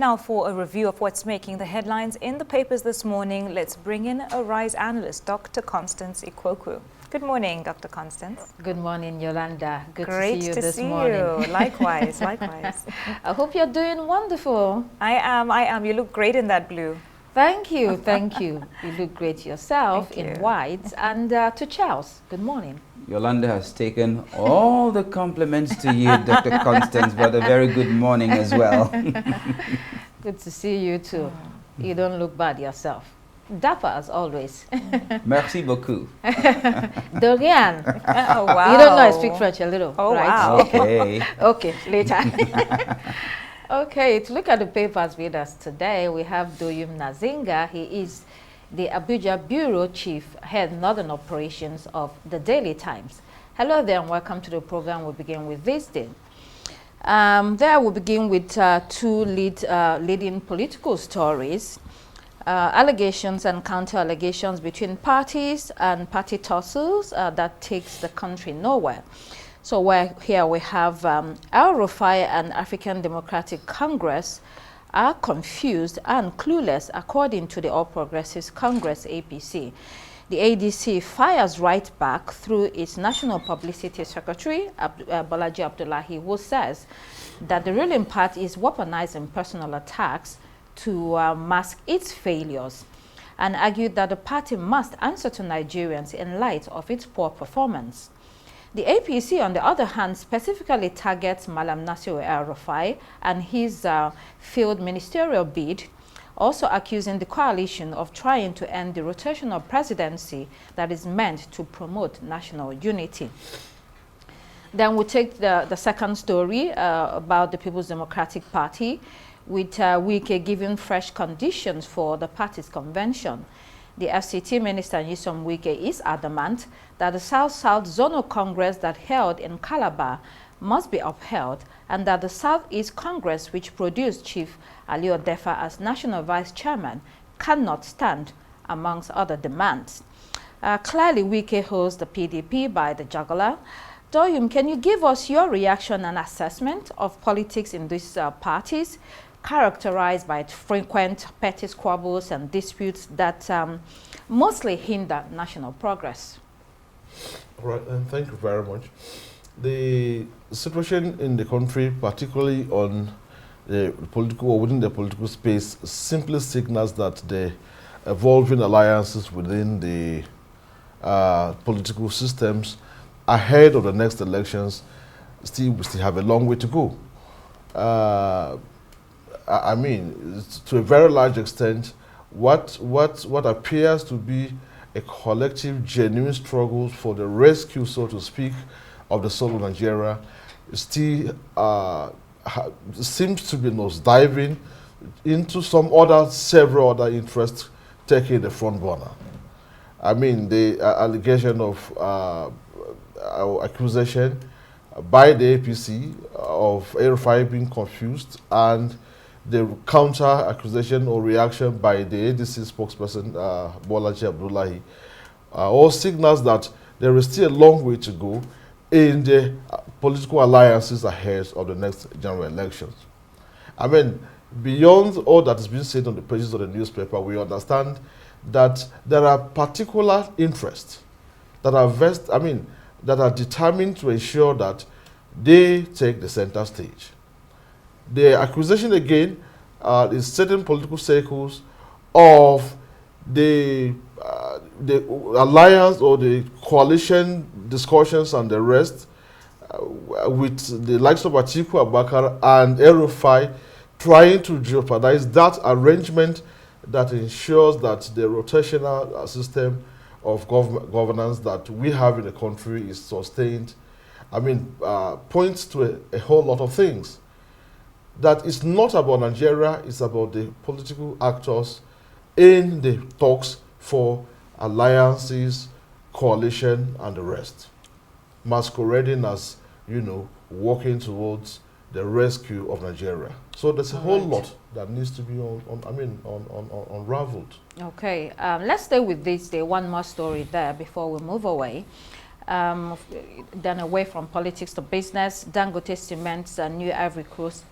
Now for a review of what's making the headlines in the papers this morning, let's bring in a RISE analyst, Dr. Constance Ikwoku. Good morning, Dr. Constance. Good morning, Yolanda. Great to see you this morning. Great to see you. Likewise, likewise. I hope you're doing wonderful. I am. You look great in that blue. Thank you, thank you. You look great yourself in white. And to Charles, good morning. Yolanda has taken all the compliments to you, Dr. Constance, but a very good morning as well. Good to see you too. You don't look bad yourself. Dapper as always. Merci beaucoup. Dorian. Oh, wow. You don't know I speak French a little, oh, right? Wow. Okay. Okay, later. Okay, to look at the papers with us today, we have Doyum Nazinga. He is the Abuja Bureau Chief, Head Northern Operations of the Daily Times. Hello there and welcome to the program. We'll begin with this day. There we'll begin with two leading political stories. Allegations and counter-allegations between parties and party tussles that takes the country nowhere. So here we have El-Rufai and African Democratic Congress are confused and clueless, according to the All Progressives Congress, APC. The ADC fires right back through its National Publicity Secretary, Bolaji Abdullahi, who says that the ruling party is weaponizing personal attacks to mask its failures, and argued that the party must answer to Nigerians in light of its poor performance. The APC, on the other hand, specifically targets Malam Nasir El-Rufai and his failed ministerial bid, also accusing the coalition of trying to end the rotational presidency that is meant to promote national unity. Then we take the second story about the People's Democratic Party, with Wike giving fresh conditions for the party's convention. The FCT Minister Nyesom Wike is adamant that the South-South Zonal Congress that held in Calabar must be upheld, and that the Southeast Congress, which produced Chief Ali Odefa as National Vice Chairman, cannot stand, amongst other demands. Clearly, Wike holds the PDP by the jugular. Doyum, can you give us your reaction and assessment of politics in these parties, characterized by frequent petty squabbles and disputes that mostly hinder national progress? Right, and thank you very much. The situation in the country, particularly on the political or within the political space, simply signals that the evolving alliances within the political systems ahead of the next elections we still have a long way to go. I mean, to a very large extent, what appears to be a collective, genuine struggle for the rescue, so to speak, of the soul of Nigeria still seems to be diving into several other interests taking the front burner. I mean, the allegation of accusation by the APC of El-Rufai being confused, and the counter accusation or reaction by the ADC spokesperson, Bolaji Abdullahi, all signals that there is still a long way to go in the political alliances ahead of the next general elections. I mean, beyond all that has been said on the pages of the newspaper, we understand that there are particular interests that are that are determined to ensure that they take the center stage. The accusation again in certain political circles of the alliance or the coalition discussions and the rest with the likes of Atiku Abubakar and El-Rufai trying to jeopardize that arrangement that ensures that the rotational system of governance that we have in the country is sustained. I mean, points to a whole lot of things. That it's not about Nigeria, it's about the political actors in the talks for alliances, coalition, and the rest, masquerading as, working towards the rescue of Nigeria. So there's a whole lot that needs to be unraveled. Okay, let's stay with this day. One more story there before we move away. Then away from politics to business, Dangote Cement's new Ivory Coast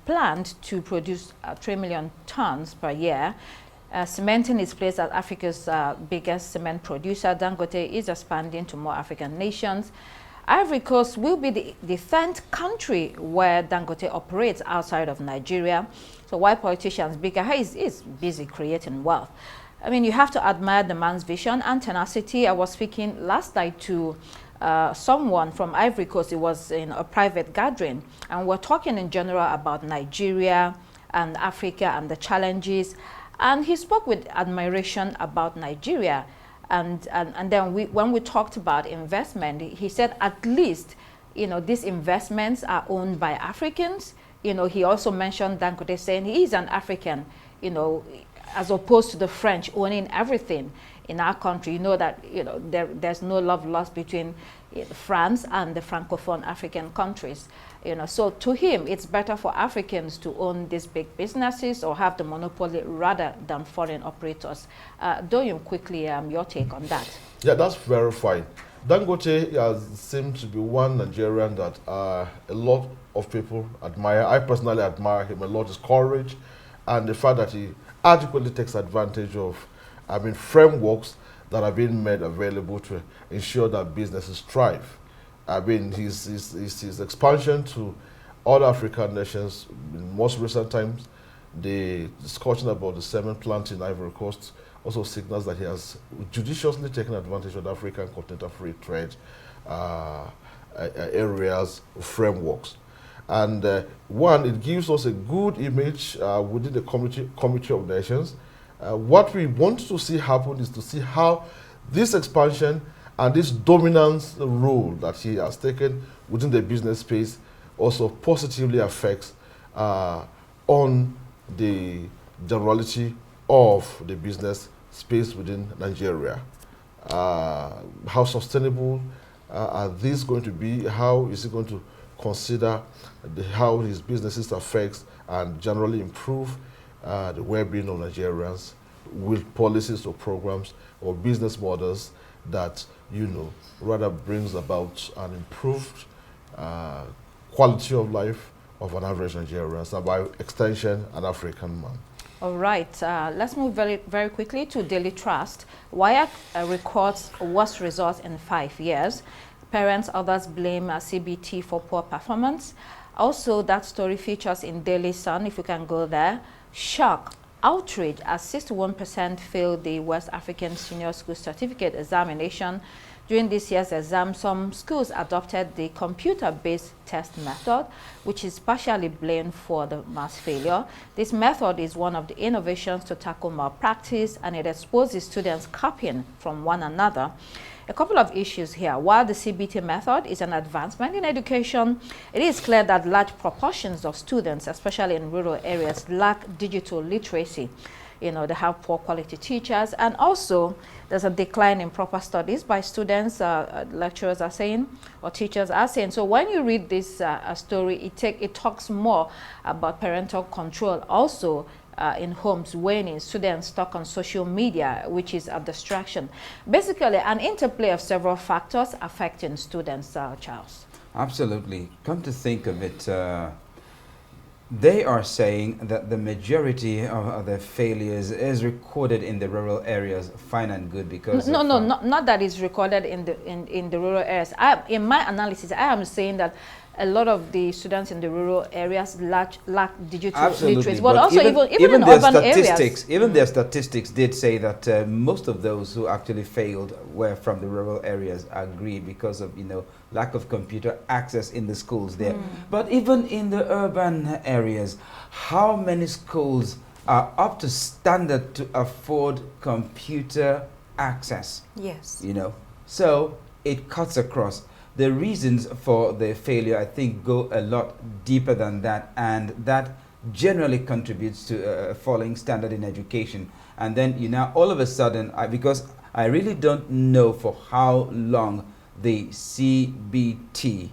planned to produce 3 million tons per year, cementing its place as Africa's biggest cement producer. Dangote is expanding to more African nations. Ivory Coast will be the 10th country where Dangote operates outside of Nigeria. So while politicians bigger, he's busy creating wealth. I mean, you have to admire the man's vision and tenacity. I was speaking last night to someone from Ivory Coast. It was in a private gathering, and we're talking in general about Nigeria and Africa and the challenges. And he spoke with admiration about Nigeria. And then when we talked about investment, he said at least, these investments are owned by Africans. He also mentioned Dangote saying he is an African, as opposed to the French owning everything in our country. That there's no love lost between France and the Francophone African countries. So to him, it's better for Africans to own these big businesses or have the monopoly rather than foreign operators. Doyum, quickly, your take on that. Yeah, that's very fine. Dangote seems to be one Nigerian that a lot of people admire. I personally admire him a lot, his courage and the fact that he adequately takes advantage of, frameworks that are being made available to ensure that businesses thrive. His expansion to other African nations in most recent times, the discussion about the cement plant in Ivory Coast also signals that he has judiciously taken advantage of the African continental free trade areas, frameworks. And one, it gives us a good image within the Community of Nations. What we want to see happen is to see how this expansion and this dominance role that he has taken within the business space also positively affects on the generality of the business space within Nigeria. How sustainable are these going to be? How is he going to consider how his businesses affects and generally improve the well-being of Nigerians with policies or programs or business models that, rather brings about an improved quality of life of an average Nigerian, and by extension, an African man. All right, let's move very, very quickly to Daily Trust. WIAC records worst results in 5 years. Parents, others blame CBT for poor performance. Also, that story features in Daily Sun, if you can go there. Shock, outrage, as 61% failed the West African Senior School Certificate examination. During this year's exam, some schools adopted the computer-based test method, which is partially blamed for the mass failure. This method is one of the innovations to tackle malpractice, and it exposes students copying from one another. A couple of issues here. While the CBT method is an advancement in education, it is clear that large proportions of students, especially in rural areas, lack digital literacy. They have poor quality teachers, and also there's a decline in proper studies by students, lecturers are saying, or teachers are saying. So when you read this story, it talks more about parental control, also in homes waning, students stuck on social media, which is a distraction. Basically, an interplay of several factors affecting students, Charles. Absolutely. Come to think of it, they are saying that the majority of the failures is recorded in the rural areas. Fine and good, because not that it's recorded in the rural areas. In my analysis, I am saying that a lot of the students in the rural areas lack digital literacy, but also even in urban areas. Even their statistics did say that most of those who actually failed were from the rural areas. I agree, because of lack of computer access in the schools there. But even in the urban areas, how many schools are up to standard to afford computer access? Yes. So it cuts across. The reasons for the failure, I think, go a lot deeper than that, and that generally contributes to a falling standard in education. And then, all of a sudden, because I really don't know for how long the CBT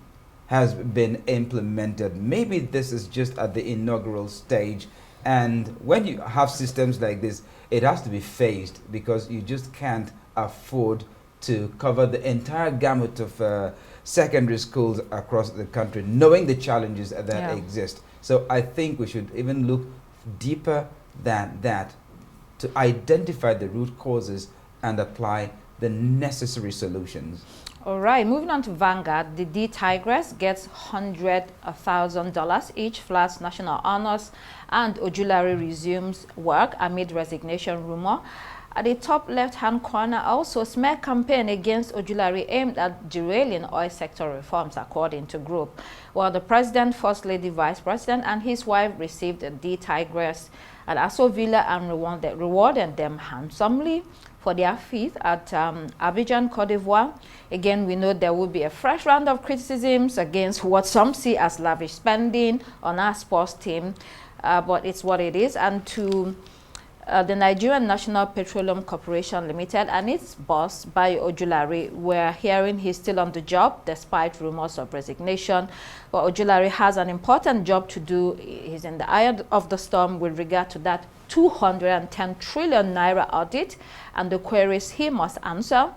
has been implemented. Maybe this is just at the inaugural stage. And when you have systems like this, it has to be phased, because you just can't afford to cover the entire gamut of secondary schools across the country, knowing the challenges that exist. So I think we should even look deeper than that to identify the root causes and apply the necessary solutions. All right, moving on to Vanguard, the D Tigress gets $100,000 each, flags national honors, and Ojulari resumes work amid resignation rumor. At the top left-hand corner, also smear campaign against Ojulari aimed at derailing oil sector reforms, according to group. While the president, first lady, vice president, and his wife received a D Tigress at Aso Villa and rewarded them handsomely for their feat at Abidjan, Cote d'Ivoire. Again, we know there will be a fresh round of criticisms against what some see as lavish spending on our sports team, but it's what it is. And to the Nigerian National Petroleum Corporation Limited and its boss, Bayo Ojulari, we're hearing he's still on the job despite rumors of resignation. But Ojulari has an important job to do. He's in the eye of the storm with regard to that 210 trillion naira audit and the queries he must answer.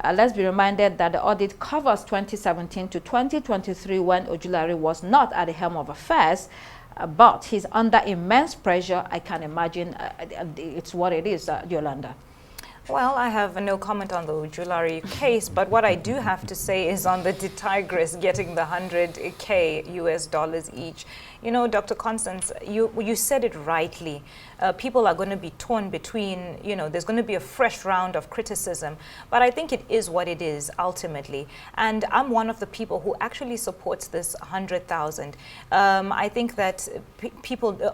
Let's be reminded that the audit covers 2017 to 2023 when Ojulari was not at the helm of affairs. But he's under immense pressure. I can imagine it's what it is, Yolanda. Well, I have no comment on the Ojulari case, but what I do have to say is on the Tigress getting the $100K US each. You know, Dr. Constance, you said it rightly. People are going to be torn between, you know, there's going to be a fresh round of criticism, but I think it is what it is ultimately. And I'm one of the people who actually supports this 100,000. I think that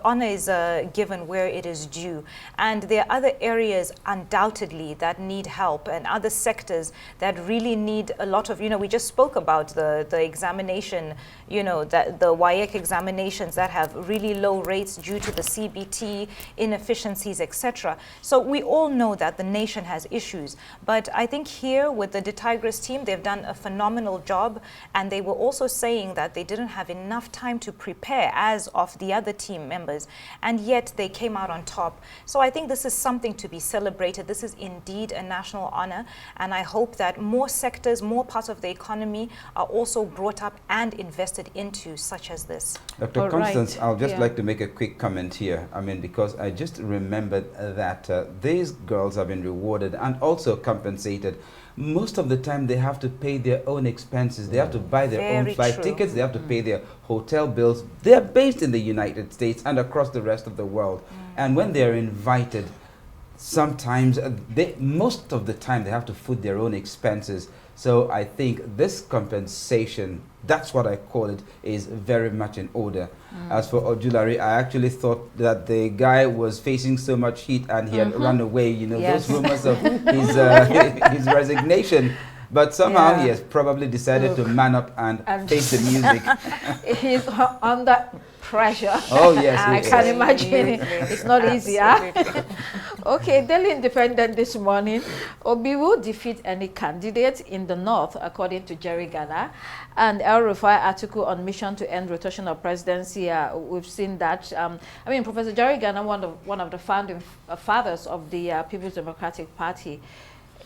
honor is given where it is due. And there are other areas undoubtedly that need help and other sectors that really need a lot of, you know, we just spoke about the examination, you know, the WAEC examinations that have really low rates due to the CBT, inefficiencies, etc. So we all know that the nation has issues. But I think here with the Tigress team, they've done a phenomenal job. And they were also saying that they didn't have enough time to prepare as of the other team members. And yet they came out on top. So I think this is something to be celebrated. This is indeed a national honor. And I hope that more sectors, more parts of the economy are also brought up and invested into, such as this. Dr. Constance, I'll just like to make a quick comment here. I mean, because I just remembered that these girls have been rewarded and also compensated. Most of the time, they have to pay their own expenses. They have to buy their own flight tickets. They have to pay their hotel bills. They're based in the United States and across the rest of the world. And when they're invited, sometimes, most of the time, they have to foot their own expenses. So I think this compensation, that's what I call it, is very much in order. As for Ojulari, I actually thought that the guy was facing so much heat and he had run away, you know, those rumors of his resignation. But somehow he has probably decided to man up and face the music. He's under pressure. Oh, yes. I can imagine. It's not easy, huh? Okay, Daily Independent this morning. Obi will defeat any candidate in the north, according to Jerry Ghana. And El-Rufai article on mission to end rotation of presidency. We've seen that. I mean, Professor Jerry Ghana, one of the founding fathers of the People's Democratic Party,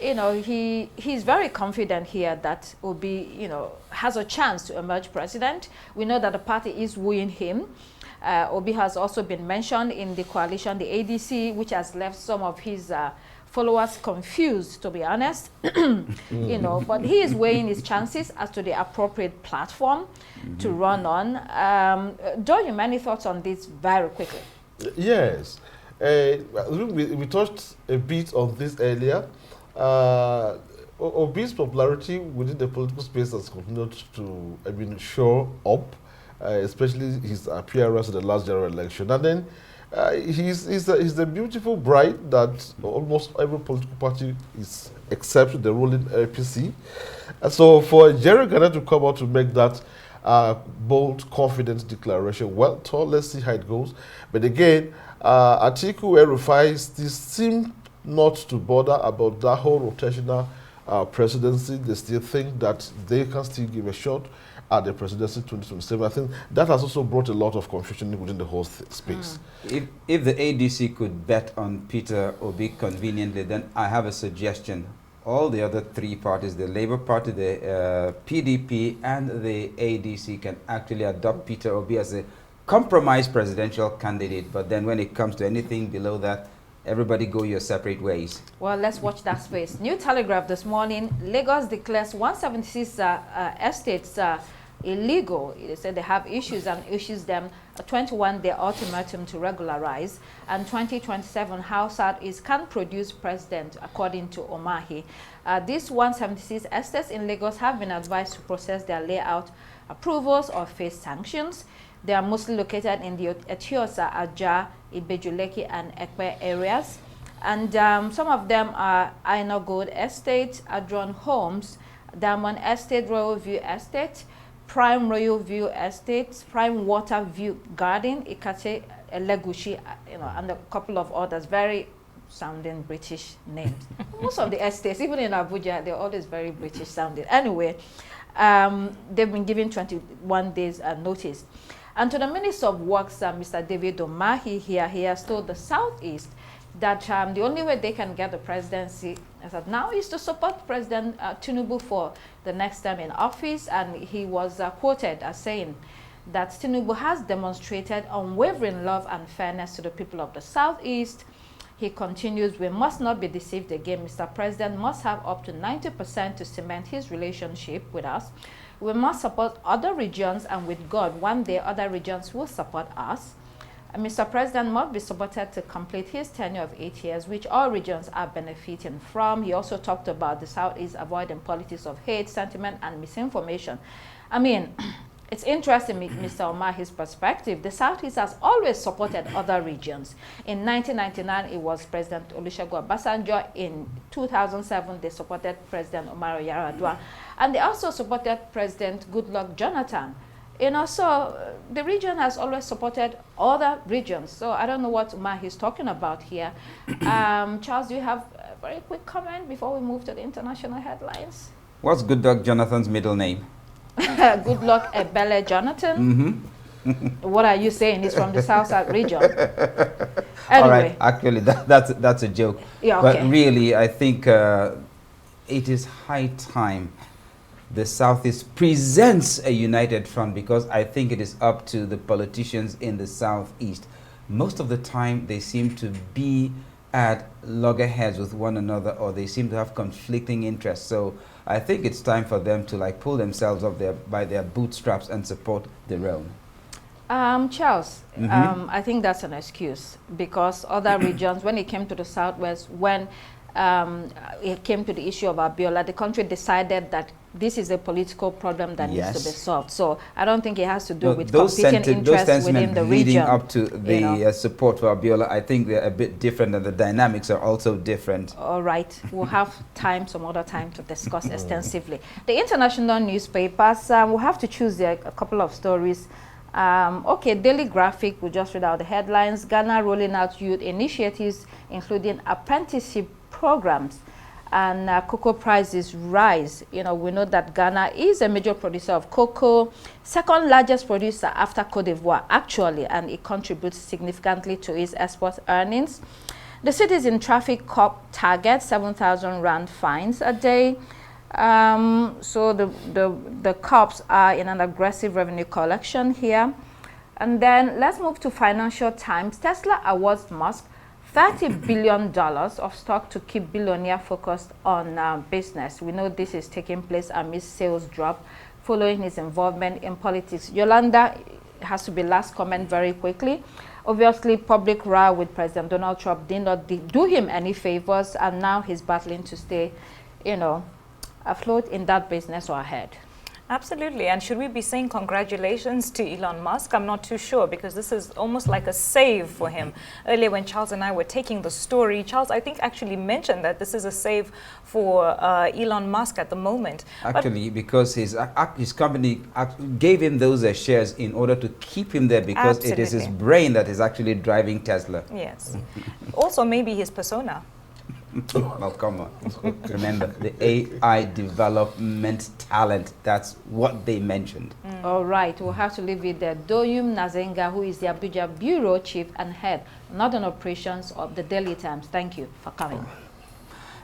you know, he's very confident here that Obi, you know, has a chance to emerge president. We know that the party is wooing him. Obi has also been mentioned in the coalition, the ADC, which has left some of his followers confused, to be honest. You know, but he is weighing his chances as to the appropriate platform to run on. Doyle, any thoughts on this very quickly? Yes. We touched a bit on this earlier. Obi's popularity within the political space has continued to, show up, especially his appearance in the last general election. And then he's a beautiful bride that almost every political party is, except the ruling APC. So for Jerry Ghana to come out to make that bold, confident declaration, well, let's see how it goes. But again, Atiku El-Rufai still seem not to bother about that whole rotational presidency. They still think that they can still give a shot at the presidency 2027. I think that has also brought a lot of confusion within the whole space. If the ADC could bet on Peter Obi conveniently, then I have a suggestion. all the other three parties, the Labour Party, the PDP, and the ADC, can actually adopt Peter Obi as a compromise presidential candidate. But then when it comes to anything below that, everybody go your separate ways. Well, let's watch that space. New Telegraph this morning, Lagos declares 176 estates illegal. They said they have issues and issues them a 21-day ultimatum to regularize. And 2027, how Southeast can produce president, according to Omahi. These 176 estates in Lagos have been advised to process their layout approvals or face sanctions. They are mostly located in the Etiosa, Aja, Ibejuleki, and Ekpe areas. And some of them are Aino Gold Estate, Adron Homes, Diamond Estate, Royal View Estate, Prime Royal View Estate, Prime Water View Garden, Ikate, Legushi, and a couple of others, very sounding British names. Most of the estates, even in Abuja, they're always very British sounding. Anyway, they've been given 21 days notice. And to the Minister of Works, Mr. David Omahi here, he has told the Southeast that the only way they can get the presidency as of now is to support President Tinubu for the next term in office. And he was quoted as saying that Tinubu has demonstrated unwavering love and fairness to the people of the Southeast. He continues, we must not be deceived again. Mr. President must have up to 90% to cement his relationship with us. We must support other regions, and with God, one day other regions will support us. Mr. President must be supported to complete his tenure of 8 years, which all regions are benefiting from. He also talked about the Southeast avoiding politics of hate, sentiment, and misinformation. I mean, it's interesting, Mr. Omahi's perspective. The Southeast has always supported other regions. In 1999, it was President Olusegun Obasanjo. In 2007, they supported President Omar Yar'Adua. And they also supported President Goodluck Jonathan. So the region has always supported other regions. So I don't know what Omahi is talking about here. Charles, do you have a very quick comment before we move to the international headlines? What's Goodluck Jonathan's middle name? Goodluck Ebele Jonathan. What are you saying? He's from the South region. Anyway. All right, actually, that's a joke. Yeah, okay. But really, I think it is high time the Southeast presents a united front, because I think it is up to the politicians in the Southeast. Most of the time, they seem to be at loggerheads with one another, or they seem to have conflicting interests. So I think it's time for them to pull themselves up by their bootstraps and support their own. Charles, I think that's an excuse, because other regions, when it came to the Southwest, when it came to the issue of Abiola, the country decided that this is a political problem that needs to be solved. So I don't think it has to do with competing interests within the region. Leading up to the support for Abiola, I think they're a bit different, and the dynamics are also different. All right. We'll have some other time to discuss extensively. The international newspapers, we'll have to choose a couple of stories. Okay, Daily Graphic, we'll just read out the headlines. Ghana rolling out youth initiatives, including apprenticeship programs, and cocoa prices rise. We know that Ghana is a major producer of cocoa, second largest producer after Cote d'Ivoire, actually, and it contributes significantly to its export earnings. The cities in traffic cop target 7,000 rand fines a day. So the cops are in an aggressive revenue collection here. And then let's move to Financial Times. Tesla awards Musk $30 billion of stock to keep billionaire focused on business. We know this is taking place amidst sales drop following his involvement in politics. Yolanda, has to be last comment very quickly. Obviously, public row with President Donald Trump did not do him any favors, and now he's battling to stay, afloat in that business or ahead. Absolutely. And should we be saying congratulations to Elon Musk? I'm not too sure, because this is almost like a save for him. Earlier when Charles and I were taking the story, Charles, I think, actually mentioned that this is a save for Elon Musk at the moment. Actually, because his company gave him those shares in order to keep him there, because it is his brain that is actually driving Tesla. Yes. Also, maybe his persona. Well, come on. Remember, the AI development talent, that's what they mentioned. All right, we'll have to leave it there. Doyum Nazenga, who is the Abuja Bureau Chief and Head, Northern Operations of the Daily Times. Thank you for coming.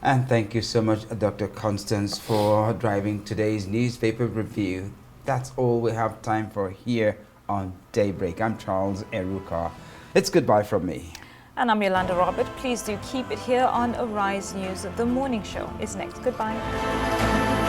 And thank you so much, Dr. Constance, for driving today's newspaper review. That's all we have time for here on Daybreak. I'm Charles El-Rufai. It's goodbye from me. And I'm Yolanda Robert. Please do keep it here on Arise News. The morning show is next. Goodbye.